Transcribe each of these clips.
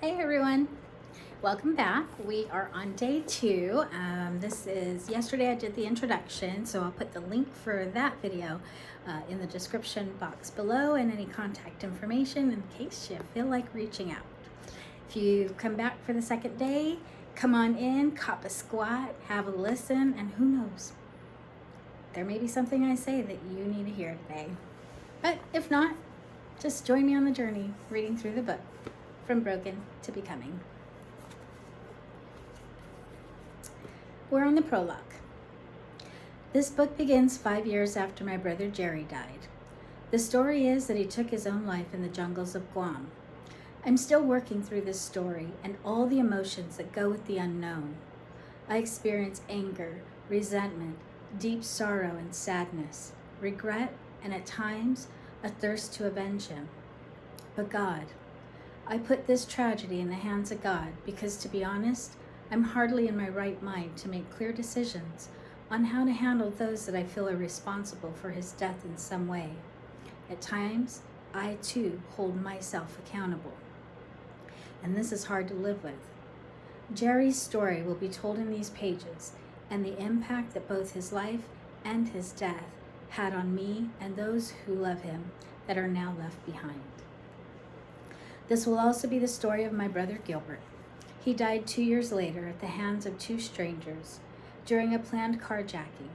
Hey everyone, welcome back. We are on day 2. This is yesterday I did the introduction, so I'll put the link for that video in the description box below and any contact information in case you feel like reaching out. If you come back for the second day, come on in, cop a squat, have a listen, and who knows, there may be something I say that you need to hear today. But if not, just join me on the journey reading through the book From Broken to Becoming. We're on the prologue. This book begins 5 years after my brother Jerry died. The story is that he took his own life in the jungles of Guam. I'm still working through this story and all the emotions that go with the unknown. I experience anger, resentment, deep sorrow and sadness, regret, and at times a thirst to avenge him. But God, I put this tragedy in the hands of God because, to be honest, I'm hardly in my right mind to make clear decisions on how to handle those that I feel are responsible for his death in some way. At times, I too hold myself accountable. And this is hard to live with. Jerry's story will be told in these pages, and the impact that both his life and his death had on me and those who love him that are now left behind. This will also be the story of my brother Gilbert. He died 2 years later at the hands of 2 strangers during a planned carjacking,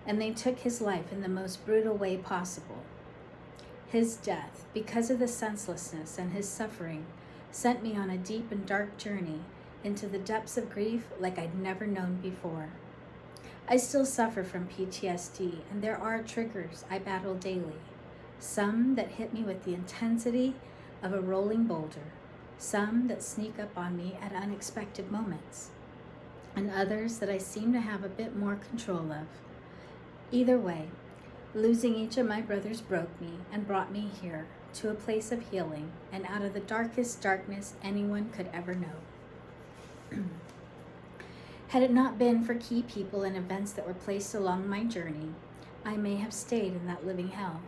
and they took his life in the most brutal way possible. His death, because of the senselessness and his suffering, sent me on a deep and dark journey into the depths of grief like I'd never known before. I still suffer from PTSD, and there are triggers I battle daily, some that hit me with the intensity of a rolling boulder, some that sneak up on me at unexpected moments, and others that I seem to have a bit more control of. Either way, losing each of my brothers broke me and brought me here to a place of healing and out of the darkest darkness anyone could ever know. Had it not been for key people and events that were placed along my journey, I may have stayed in that living hell.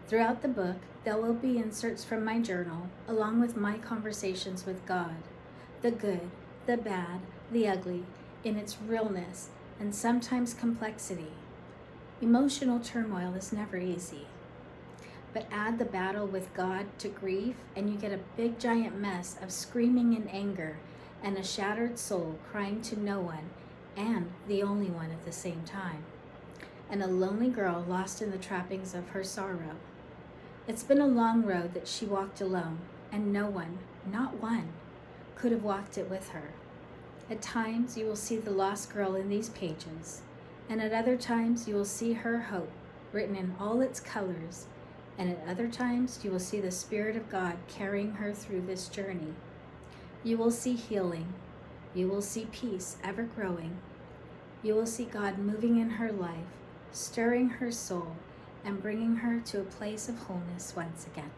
Throughout the book, there will be inserts from my journal, along with my conversations with God, the good, the bad, the ugly, in its realness and sometimes complexity. Emotional turmoil is never easy. But add the battle with God to grief, and you get a big giant mess of screaming in anger and a shattered soul crying to no one and the only one at the same time, and a lonely girl lost in the trappings of her sorrow. It's been a long road that she walked alone, and no one, not one, could have walked it with her. At times you will see the lost girl in these pages, and at other times you will see her hope written in all its colors, and at other times you will see the Spirit of God carrying her through this journey. You will see healing. You will see peace ever growing. You will see God moving in her life, stirring her soul, and bringing her to a place of wholeness once again.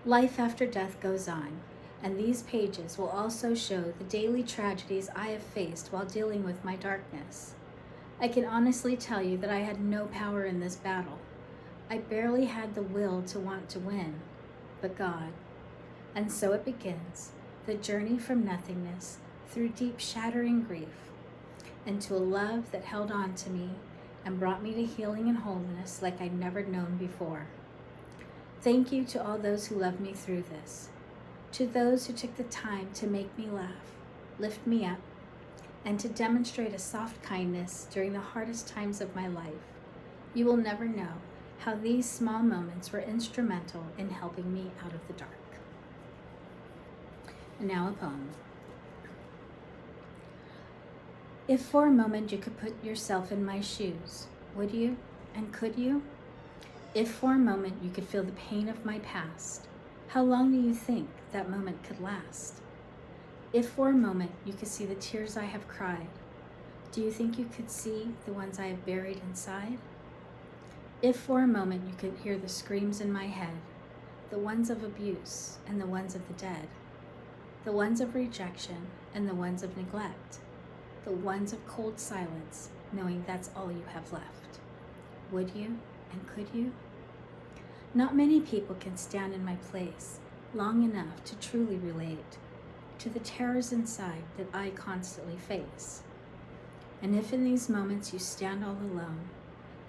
Life after death goes on, and these pages will also show the daily tragedies I have faced while dealing with my darkness. I can honestly tell you that I had no power in this battle. I barely had the will to want to win, but God. And so it begins, the journey from nothingness through deep shattering grief, and to a love that held on to me and brought me to healing and wholeness like I'd never known before. Thank you to all those who loved me through this, to those who took the time to make me laugh, lift me up, and to demonstrate a soft kindness during the hardest times of my life. You will never know how these small moments were instrumental in helping me out of the dark. And now a poem. If for a moment you could put yourself in my shoes, would you and could you? If for a moment you could feel the pain of my past, how long do you think that moment could last? If for a moment you could see the tears I have cried, do you think you could see the ones I have buried inside? If for a moment you could hear the screams in my head, the ones of abuse and the ones of the dead, the ones of rejection and the ones of neglect, the ones of cold silence, knowing that's all you have left, would you and could you? Not many people can stand in my place, long enough to truly relate to the terrors inside that I constantly face. And if in these moments you stand all alone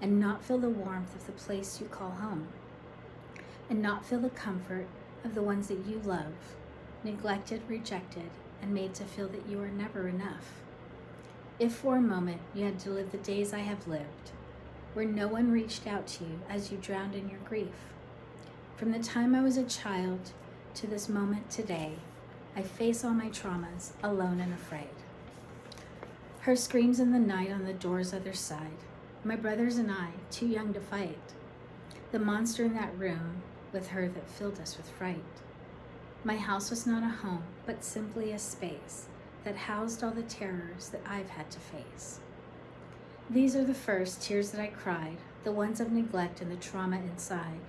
and not feel the warmth of the place you call home, and not feel the comfort of the ones that you love, neglected, rejected, and made to feel that you are never enough. If for a moment you had to live the days I have lived, where no one reached out to you as you drowned in your grief. From the time I was a child to this moment today, I face all my traumas alone and afraid. Her screams in the night on the door's other side. My brothers and I, too young to fight. The monster in that room with her that filled us with fright. My house was not a home, but simply a space that housed all the terrors that I've had to face. These are the first tears that I cried, the ones of neglect and the trauma inside.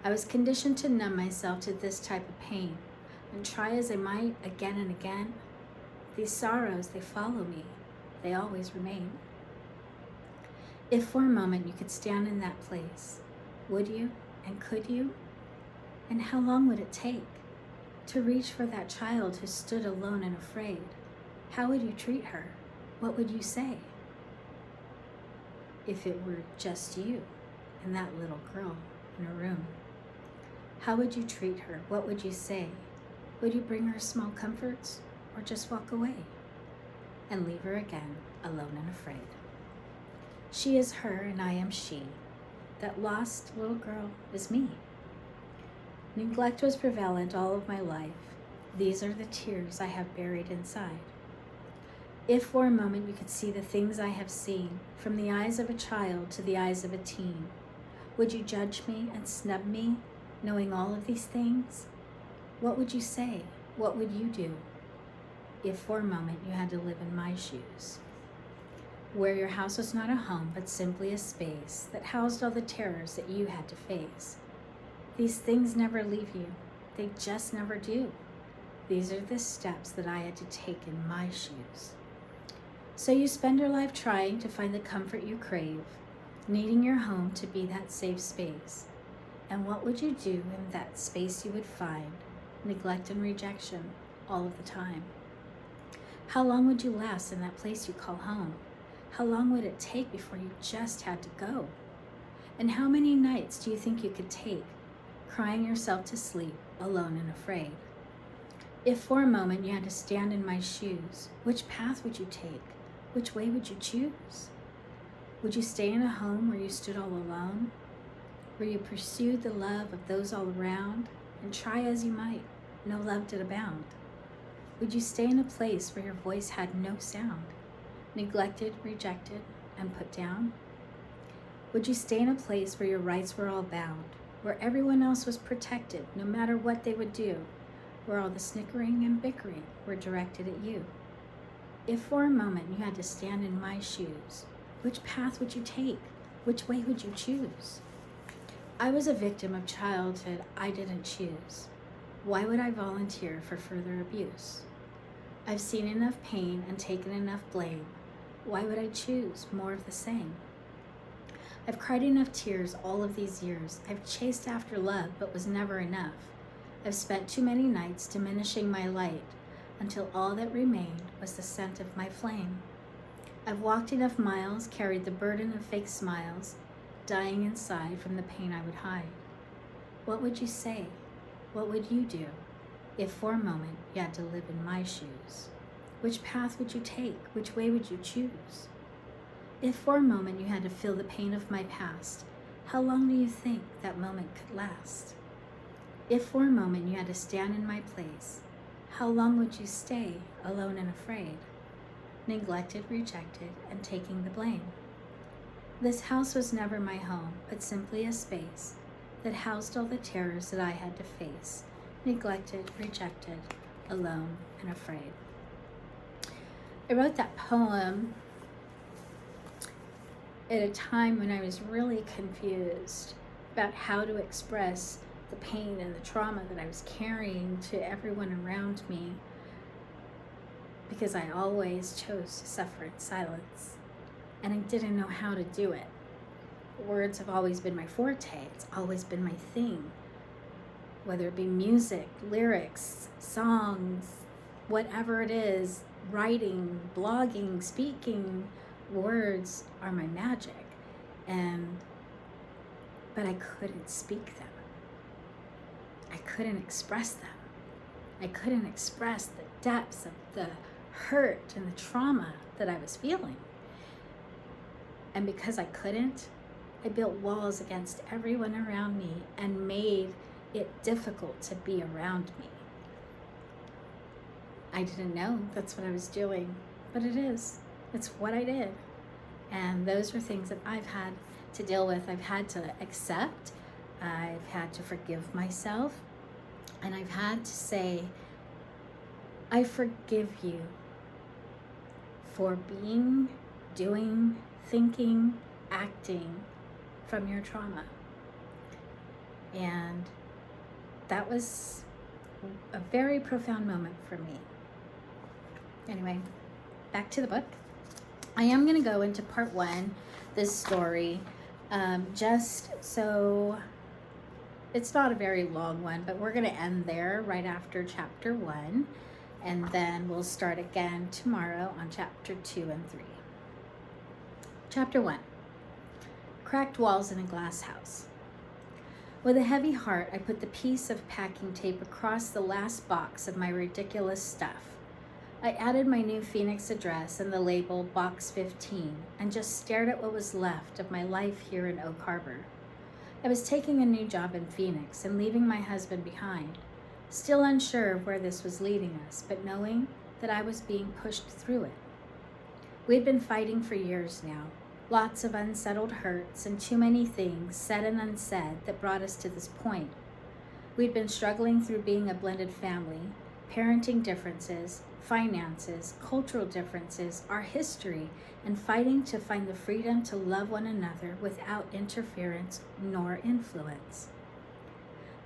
I was conditioned to numb myself to this type of pain, and try as I might again and again. These sorrows, they follow me. They always remain. If for a moment you could stand in that place, would you and could you? And how long would it take to reach for that child who stood alone and afraid? How would you treat her? What would you say? If it were just you and that little girl in a room, how would you treat her? What would you say? Would you bring her small comforts or just walk away and leave her again alone and afraid? She is her and I am she. That lost little girl is me. Neglect was prevalent all of my life. These are the tears I have buried inside. If for a moment you could see the things I have seen, from the eyes of a child to the eyes of a teen, would you judge me and snub me, knowing all of these things? What would you say? What would you do? If for a moment you had to live in my shoes, where your house was not a home, but simply a space that housed all the terrors that you had to face. These things never leave you. They just never do. These are the steps that I had to take in my shoes. So you spend your life trying to find the comfort you crave, needing your home to be that safe space. And what would you do in that space you would find? Neglect and rejection all of the time. How long would you last in that place you call home? How long would it take before you just had to go? And how many nights do you think you could take crying yourself to sleep, alone and afraid? If for a moment you had to stand in my shoes, which path would you take? Which way would you choose? Would you stay in a home where you stood all alone? Where you pursued the love of those all around, and try as you might, no love did abound? Would you stay in a place where your voice had no sound, neglected, rejected, and put down? Would you stay in a place where your rights were all bound, where everyone else was protected no matter what they would do, where all the snickering and bickering were directed at you? If for a moment you had to stand in my shoes, which path would you take? Which way would you choose? I was a victim of childhood I didn't choose. Why would I volunteer for further abuse? I've seen enough pain and taken enough blame. Why would I choose more of the same? I've cried enough tears all of these years. I've chased after love, but was never enough. I've spent too many nights diminishing my light until all that remained was the scent of my flame. I've walked enough miles, carried the burden of fake smiles, dying inside from the pain I would hide. What would you say? What would you do if for a moment you had to live in my shoes? Which path would you take? Which way would you choose? If for a moment you had to feel the pain of my past, how long do you think that moment could last? If for a moment you had to stand in my place, how long would you stay alone and afraid, neglected, rejected, and taking the blame? This house was never my home, but simply a space that housed all the terrors that I had to face, neglected, rejected, alone, and afraid. I wrote that poem at a time when I was really confused about how to express the pain and the trauma that I was carrying to everyone around me, because I always chose to suffer in silence, and I didn't know how to do it. Words have always been my forte. It's always been my thing. whether it be music, lyrics, songs, whatever it is, writing, blogging, speaking, words are my magic. But I couldn't speak them. I couldn't express them. I couldn't express the depths of the hurt and the trauma that I was feeling. And because I couldn't, I built walls against everyone around me and made it difficult to be around me. I didn't know that's what I was doing, but it is. It's what I did. And those are things that I've had to deal with. I've had to accept. I've had to forgive myself. And I've had to say, I forgive you for being, doing, thinking, acting from your trauma. And that was a very profound moment for me. Anyway, back to the book. I am going to go into part 1, this story, just so it's not a very long one, but we're going to end there right after chapter 1, and then we'll start again tomorrow on chapter 2 and 3. Chapter 1, Cracked Walls in a Glass House. With a heavy heart, I put the piece of packing tape across the last box of my ridiculous stuff. I added my new Phoenix address and the label Box 15 and just stared at what was left of my life here in Oak Harbor. I was taking a new job in Phoenix and leaving my husband behind, still unsure of where this was leading us, but knowing that I was being pushed through it. We'd been fighting for years now, lots of unsettled hurts and too many things said and unsaid that brought us to this point. We'd been struggling through being a blended family, parenting differences, finances, cultural differences, our history, and fighting to find the freedom to love one another without interference nor influence.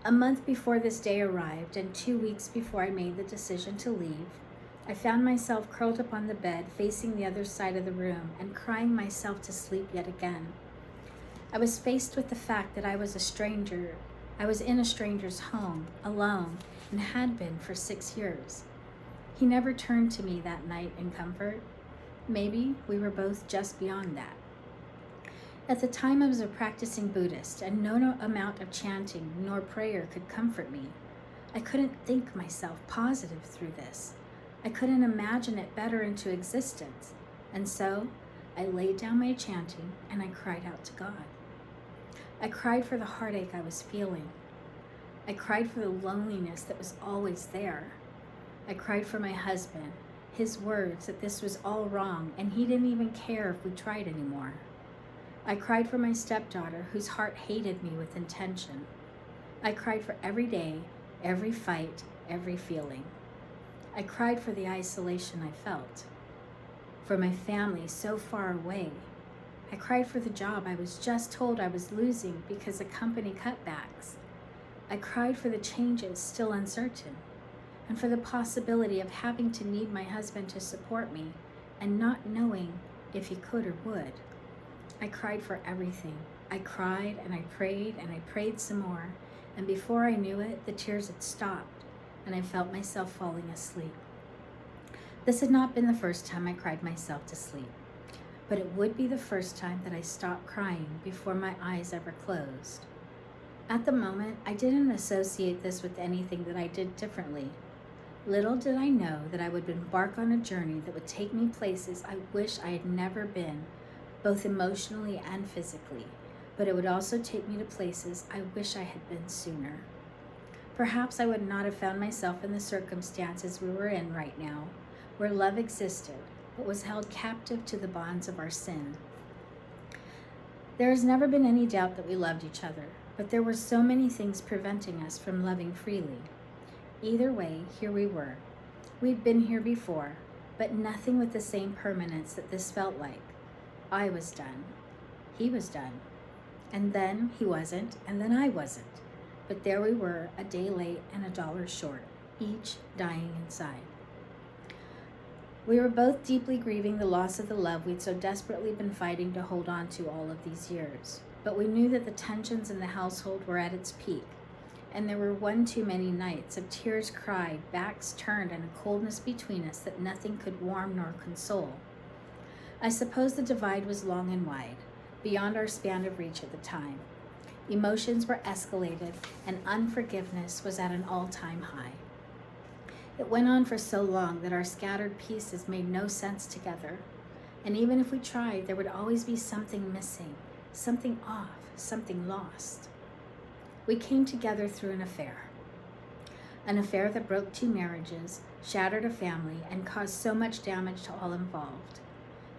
A month before this day arrived, and 2 weeks before I made the decision to leave, I found myself curled up on the bed facing the other side of the room and crying myself to sleep yet again. I was faced with the fact that I was a stranger. I was in a stranger's home, alone, and had been for 6 years. He never turned to me that night in comfort. Maybe we were both just beyond that. At the time, I was a practicing Buddhist, and no amount of chanting nor prayer could comfort me. I couldn't think myself positive through this. I couldn't imagine it better into existence. And so I laid down my chanting and I cried out to God. I cried for the heartache I was feeling. I cried for the loneliness that was always there. I cried for my husband, his words that this was all wrong and he didn't even care if we tried anymore. I cried for my stepdaughter whose heart hated me with intention. I cried for every day, every fight, every feeling. I cried for the isolation I felt, for my family so far away. I cried for the job I was just told I was losing because the company cutbacks. I cried for the changes still uncertain, and for the possibility of having to need my husband to support me and not knowing if he could or would. I cried for everything. I cried and I prayed some more, and before I knew it, the tears had stopped, and I felt myself falling asleep. This had not been the first time I cried myself to sleep, but it would be the first time that I stopped crying before my eyes ever closed. At the moment, I didn't associate this with anything that I did differently. Little did I know that I would embark on a journey that would take me places I wish I had never been, both emotionally and physically, but it would also take me to places I wish I had been sooner. Perhaps I would not have found myself in the circumstances we were in right now, where love existed, but was held captive to the bonds of our sin. There has never been any doubt that we loved each other, but there were so many things preventing us from loving freely. Either way, here we were. We'd been here before, but nothing with the same permanence that this felt like. I was done. He was done. And then he wasn't, and then I wasn't. But there we were, a day late and $1 short, each dying inside. We were both deeply grieving the loss of the love we'd so desperately been fighting to hold on to all of these years. But we knew that the tensions in the household were at its peak, and there were one too many nights of tears cried, backs turned, and a coldness between us that nothing could warm nor console. I suppose the divide was long and wide, beyond our span of reach at the time. Emotions were escalated, and unforgiveness was at an all-time high. It went on for so long that our scattered pieces made no sense together. And even if we tried, there would always be something missing, something off, something lost. We came together through an affair that broke 2 marriages, shattered a family, and caused so much damage to all involved.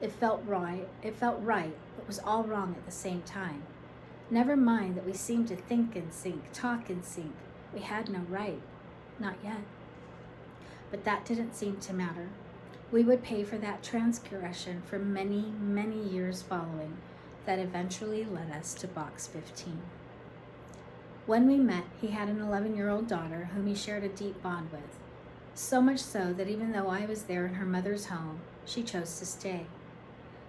It felt right, but was all wrong at the same time. Never mind that we seemed to think in sync, talk in sync. We had no right, not yet. But that didn't seem to matter. We would pay for that transgression for many, many years following that eventually led us to box 15. When we met, he had an 11-year-old daughter whom he shared a deep bond with. So much so that even though I was there in her mother's home, she chose to stay.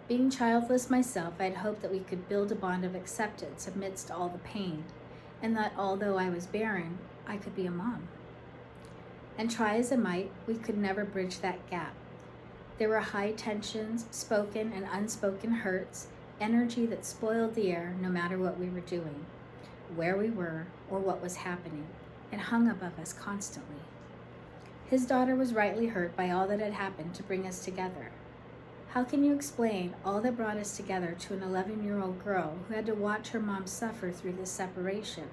Being childless myself, I had hoped that we could build a bond of acceptance amidst all the pain, and that although I was barren, I could be a mom. And try as I might, we could never bridge that gap. There were high tensions, spoken and unspoken hurts, energy that spoiled the air no matter what we were doing, where we were, or what was happening. It hung above us constantly. His daughter was rightly hurt by all that had happened to bring us together. How can you explain all that brought us together to an 11-year-old girl who had to watch her mom suffer through this separation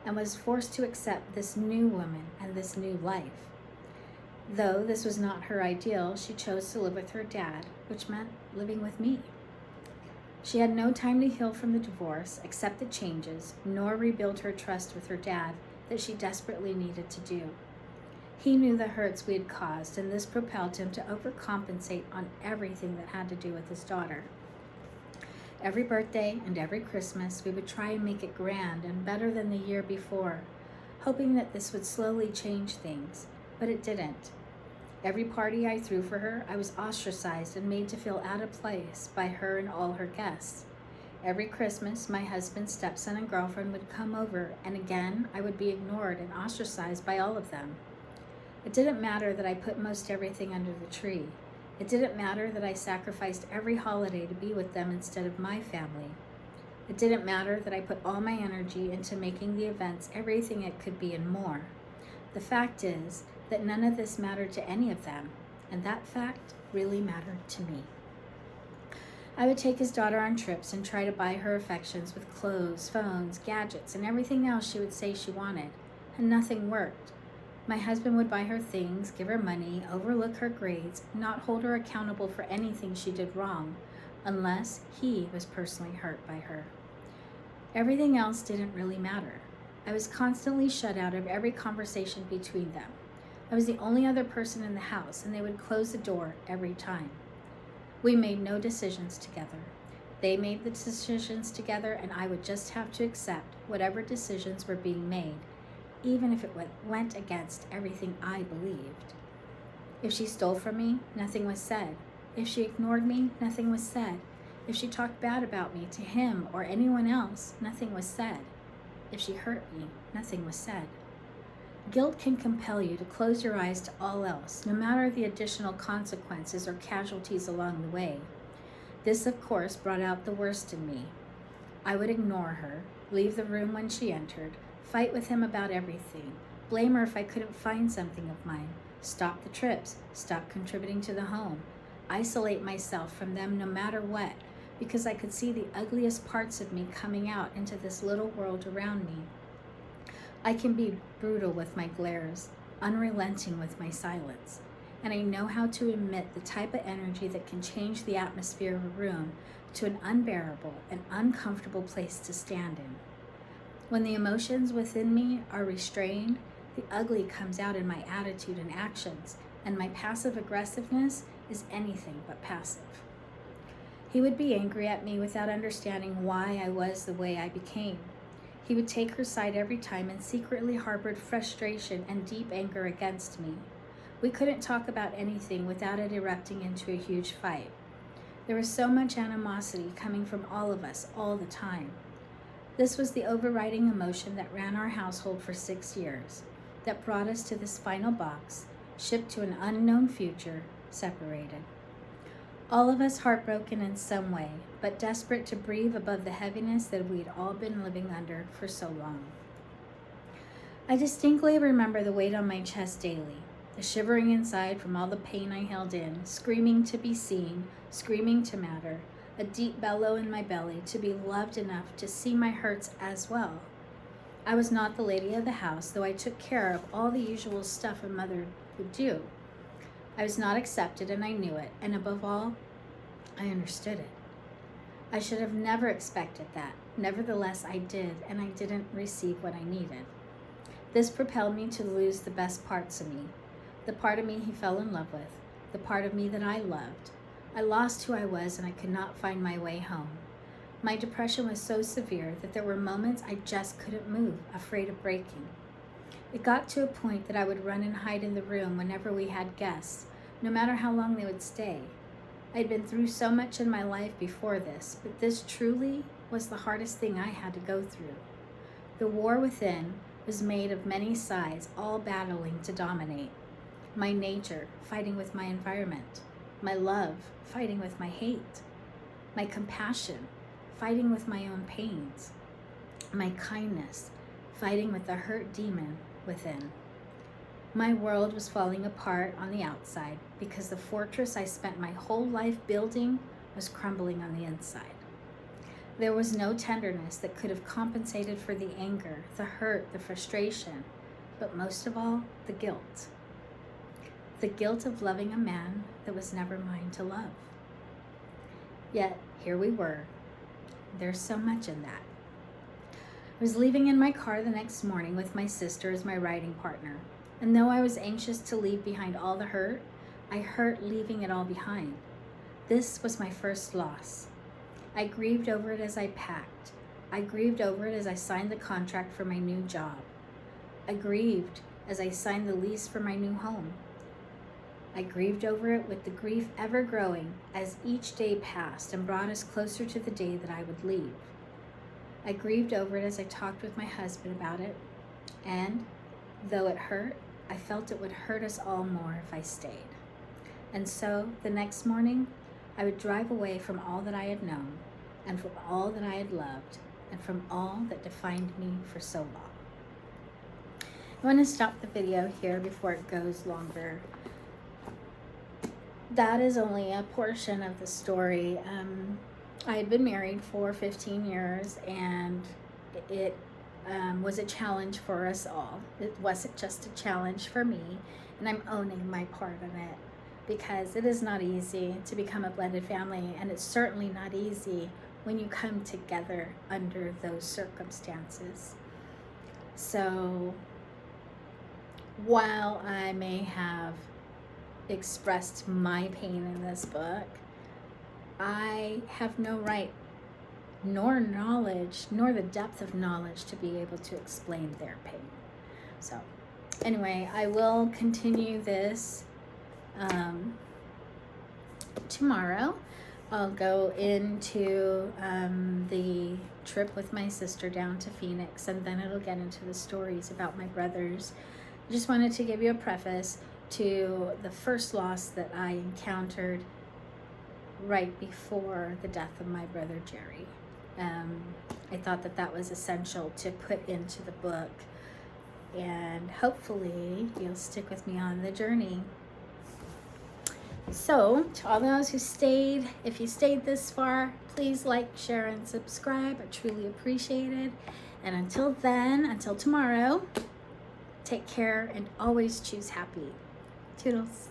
and was forced to accept this new woman and this new life? Though this was not her ideal, she chose to live with her dad, which meant living with me. She had no time to heal from the divorce, accept the changes, nor rebuild her trust with her dad that she desperately needed to do. He knew the hurts we had caused, and this propelled him to overcompensate on everything that had to do with his daughter. Every birthday and every Christmas, we would try and make it grand and better than the year before, hoping that this would slowly change things, but it didn't. Every party I threw for her, I was ostracized and made to feel out of place by her and all her guests. Every Christmas, my husband's stepson and girlfriend would come over, and again, I would be ignored and ostracized by all of them. It didn't matter that I put most everything under the tree. It didn't matter that I sacrificed every holiday to be with them instead of my family. It didn't matter that I put all my energy into making the events everything it could be and more. The fact is that none of this mattered to any of them, and that fact really mattered to me. I would take his daughter on trips and try to buy her affections with clothes, phones, gadgets, and everything else she would say she wanted, and nothing worked. My husband would buy her things, give her money, overlook her grades, not hold her accountable for anything she did wrong, unless he was personally hurt by her. Everything else didn't really matter. I was constantly shut out of every conversation between them. I was the only other person in the house, and they would close the door every time. We made no decisions together. They made the decisions together, and I would just have to accept whatever decisions were being made, even if it went against everything I believed. If she stole from me, nothing was said. If she ignored me, nothing was said. If she talked bad about me to him or anyone else, nothing was said. If she hurt me, nothing was said. Guilt can compel you to close your eyes to all else, no matter the additional consequences or casualties along the way. This, of course, brought out the worst in me. I would ignore her, leave the room when she entered, fight with him about everything, blame her if I couldn't find something of mine, stop the trips, stop contributing to the home, isolate myself from them no matter what, because I could see the ugliest parts of me coming out into this little world around me. I can be brutal with my glares, unrelenting with my silence, and I know how to emit the type of energy that can change the atmosphere of a room to an unbearable and uncomfortable place to stand in. When the emotions within me are restrained, the ugly comes out in my attitude and actions, and my passive aggressiveness is anything but passive. He would be angry at me without understanding why I was the way I became. He would take her side every time and secretly harbored frustration and deep anger against me. We couldn't talk about anything without it erupting into a huge fight. There was so much animosity coming from all of us all the time. This was the overriding emotion that ran our household for 6 years, that brought us to this final box, shipped to an unknown future, separated. All of us heartbroken in some way, but desperate to breathe above the heaviness that we'd all been living under for so long. I distinctly remember the weight on my chest daily, the shivering inside from all the pain I held in, screaming to be seen, screaming to matter, a deep bellow in my belly to be loved enough to see my hurts as well. I was not the lady of the house, though I took care of all the usual stuff a mother would do. I was not accepted, and I knew it, and above all, I understood it. I should have never expected that. Nevertheless, I did, and I didn't receive what I needed. This propelled me to lose the best parts of me, the part of me he fell in love with, the part of me that I loved. I lost who I was, and I could not find my way home. My depression was so severe that there were moments I just couldn't move, afraid of breaking. It got to a point that I would run and hide in the room whenever we had guests, no matter how long they would stay. I'd been through so much in my life before this, but this truly was the hardest thing I had to go through. The war within was made of many sides, all battling to dominate. My nature fighting with my environment, my love fighting with my hate, my compassion fighting with my own pains, my kindness fighting with the hurt demon within. My world was falling apart on the outside because the fortress I spent my whole life building was crumbling on the inside. There was no tenderness that could have compensated for the anger, the hurt, the frustration, but most of all, the guilt. The guilt of loving a man that was never mine to love. Yet, here we were. There's so much in that. I was leaving in my car the next morning with my sister as my riding partner. And though I was anxious to leave behind all the hurt, I hurt leaving it all behind. This was my first loss. I grieved over it as I packed. I grieved over it as I signed the contract for my new job. I grieved as I signed the lease for my new home. I grieved over it with the grief ever growing as each day passed and brought us closer to the day that I would leave. I grieved over it as I talked with my husband about it, and though it hurt, I felt it would hurt us all more if I stayed. And so, the next morning, I would drive away from all that I had known, and from all that I had loved, and from all that defined me for so long. I want to stop the video here before it goes longer. That is only a portion of the story. I had been married for 15 years, and it was a challenge for us all. It wasn't just a challenge for me, and I'm owning my part in it, because it is not easy to become a blended family, and it's certainly not easy when you come together under those circumstances. So while I may have expressed my pain in this book, I have no right nor knowledge, nor the depth of knowledge to be able to explain their pain. So anyway, I will continue this tomorrow. I'll go into the trip with my sister down to Phoenix, and then it'll get into the stories about my brothers. I just wanted to give you a preface to the first loss that I encountered right before the death of my brother Jerry. I thought that that was essential to put into the book, and hopefully you'll stick with me on the journey. So, to all those who stayed, if you stayed this far, please like, share, and subscribe. I truly appreciate it. And until then, until tomorrow, take care and always choose happy. Toodles.